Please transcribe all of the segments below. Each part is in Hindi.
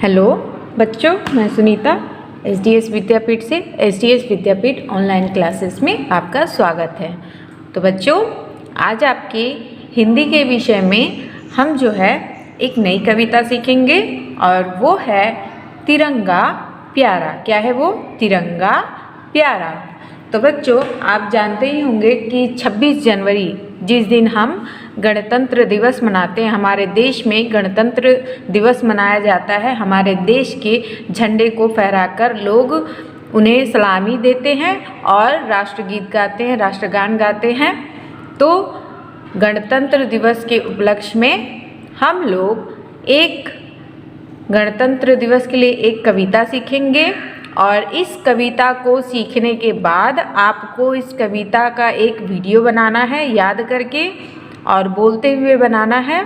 हेलो बच्चों, मैं सुनीता एसडीएस विद्यापीठ से एसडीएस विद्यापीठ ऑनलाइन क्लासेस में आपका स्वागत है। तो बच्चों, आज आपके हिंदी के विषय में हम जो है एक नई कविता सीखेंगे और वो है तिरंगा प्यारा। क्या है वो? तिरंगा प्यारा। तो बच्चों, आप जानते ही होंगे कि 26 जनवरी जिस दिन हम गणतंत्र दिवस मनाते हैं, हमारे देश में गणतंत्र दिवस मनाया जाता है। हमारे देश के झंडे को फहराकर लोग उन्हें सलामी देते हैं और राष्ट्रगीत गाते हैं, राष्ट्रगान गाते हैं। तो गणतंत्र दिवस के उपलक्ष्य में हम लोग एक गणतंत्र दिवस के लिए एक कविता सीखेंगे और इस कविता को सीखने के बाद आपको इस कविता का एक वीडियो बनाना है याद करके और बोलते हुए बनाना है,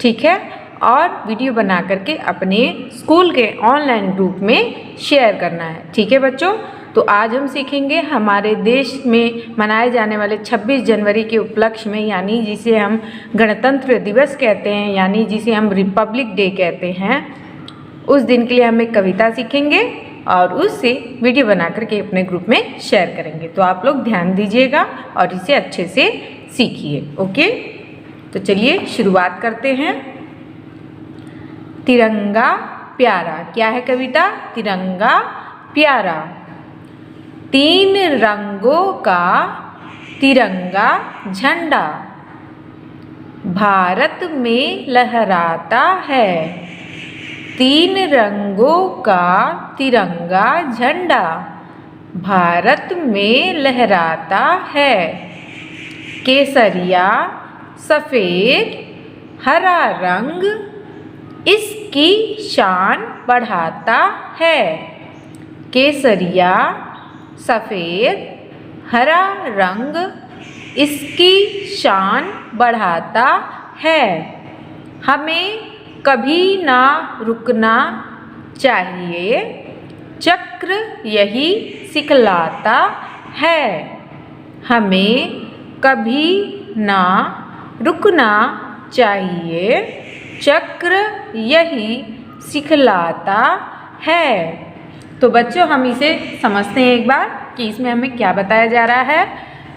ठीक है? और वीडियो बना करके अपने स्कूल के ऑनलाइन ग्रुप में शेयर करना है, ठीक है बच्चों? तो आज हम सीखेंगे हमारे देश में मनाए जाने वाले 26 जनवरी के उपलक्ष्य में, यानी जिसे हम गणतंत्र दिवस कहते हैं, यानी जिसे हम रिपब्लिक डे कहते हैं, उस दिन के लिए हम एक कविता सीखेंगे और उससे वीडियो बना करके अपने ग्रुप में शेयर करेंगे। तो आप लोग ध्यान दीजिएगा और इसे अच्छे से सीखिए, ओके? तो चलिए शुरुआत करते हैं। तिरंगा प्यारा। क्या है कविता? तिरंगा प्यारा। 3 रंगों का तिरंगा झंडा भारत में लहराता है। 3 रंगों का तिरंगा झंडा भारत में लहराता है। केसरिया, सफ़ेद, हरा रंग इसकी शान बढ़ाता है। केसरिया, सफ़ेद, हरा रंग इसकी शान बढ़ाता है। हमें कभी ना रुकना चाहिए, चक्र यही सिखलाता है। हमें कभी ना रुकना चाहिए, चक्र यही सिखलाता है। तो बच्चों, हम इसे समझते हैं एक बार कि इसमें हमें क्या बताया जा रहा है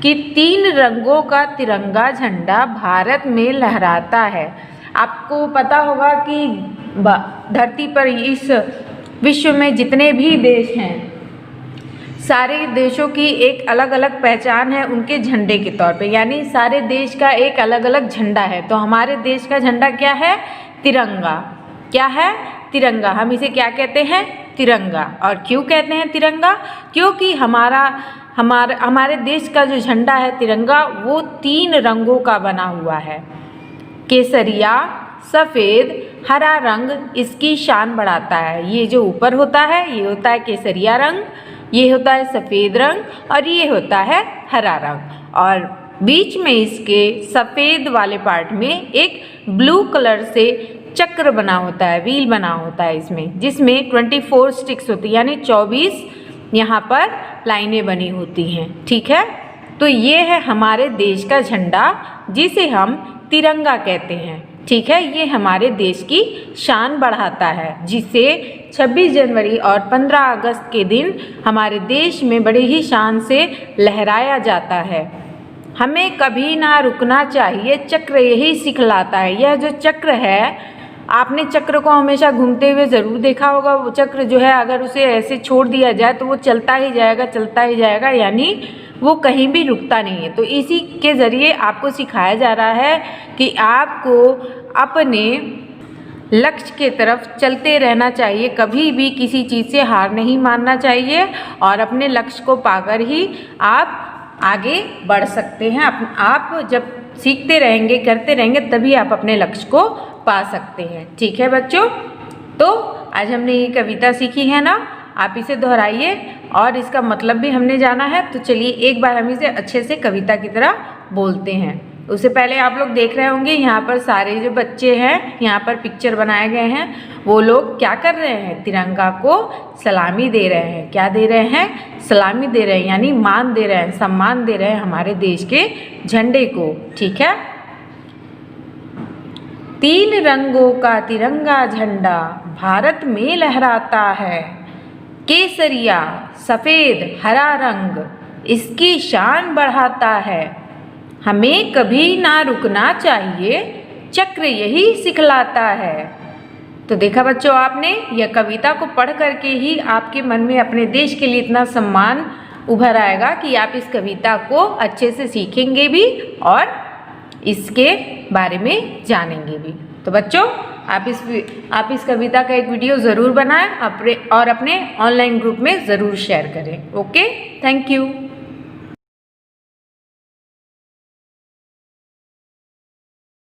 कि 3 रंगों का तिरंगा झंडा भारत में लहराता है। आपको पता होगा कि धरती पर इस विश्व में जितने भी देश हैं, सारे देशों की एक अलग अलग पहचान है उनके झंडे के तौर पे, यानी सारे देश का एक अलग अलग झंडा है। तो हमारे देश का झंडा क्या है? तिरंगा। क्या है? तिरंगा। हम इसे क्या कहते हैं? तिरंगा। और क्यों कहते हैं तिरंगा? क्योंकि हमारे देश का जो झंडा है तिरंगा, वो 3 रंगों का बना हुआ है। केसरिया, सफ़ेद, हरा रंग इसकी शान बढ़ाता है। ये जो ऊपर होता है ये होता है केसरिया रंग, ये होता है सफ़ेद रंग और ये होता है हरा रंग। और बीच में इसके सफ़ेद वाले पार्ट में एक ब्लू कलर से चक्र बना होता है, व्हील बना होता है इसमें, जिसमें 24 स्टिक्स होती है, यानी 24 यहाँ पर लाइनें बनी होती हैं, ठीक है? तो ये है हमारे देश का झंडा जिसे हम तिरंगा कहते हैं, ठीक है? ये हमारे देश की शान बढ़ाता है, जिसे 26 जनवरी और 15 अगस्त के दिन हमारे देश में बड़े ही शान से लहराया जाता है। हमें कभी ना रुकना चाहिए, चक्र यही सिखलाता है। यह जो चक्र है, आपने चक्र को हमेशा घूमते हुए ज़रूर देखा होगा। वो चक्र जो है, अगर उसे ऐसे छोड़ दिया जाए तो वो चलता ही जाएगा, चलता ही जाएगा, यानी वो कहीं भी रुकता नहीं है। तो इसी के ज़रिए आपको सिखाया जा रहा है कि आपको अपने लक्ष्य के तरफ चलते रहना चाहिए, कभी भी किसी चीज़ से हार नहीं मानना चाहिए और अपने लक्ष्य को पाकर ही आप आगे बढ़ सकते हैं। आप जब सीखते रहेंगे, करते रहेंगे, तभी आप अपने लक्ष्य को पा सकते हैं, ठीक है बच्चों? तो आज हमने ये कविता सीखी है ना, आप इसे दोहराइए और इसका मतलब भी हमने जाना है। तो चलिए एक बार हम इसे अच्छे से कविता की तरह बोलते हैं। उससे पहले आप लोग देख रहे होंगे यहाँ पर सारे जो बच्चे हैं, यहाँ पर पिक्चर बनाए गए हैं, वो लोग क्या कर रहे हैं? तिरंगा को सलामी दे रहे हैं। क्या दे रहे हैं? सलामी दे रहे हैं, यानी मान दे रहे हैं, सम्मान दे रहे हैं हमारे देश के झंडे को, ठीक है? 3 रंगों का तिरंगा झंडा भारत में लहराता है। केसरिया सफ़ेद हरा रंग इसकी शान बढ़ाता है। हमें कभी ना रुकना चाहिए, चक्र यही सिखलाता है। तो देखा बच्चों, आपने यह कविता को पढ़ करके ही आपके मन में अपने देश के लिए इतना सम्मान उभर आएगा कि आप इस कविता को अच्छे से सीखेंगे भी और इसके बारे में जानेंगे भी। तो बच्चों, आप इस कविता का एक वीडियो ज़रूर बनाएं और अपने ऑनलाइन ग्रुप में ज़रूर शेयर करें। Okay, thank you.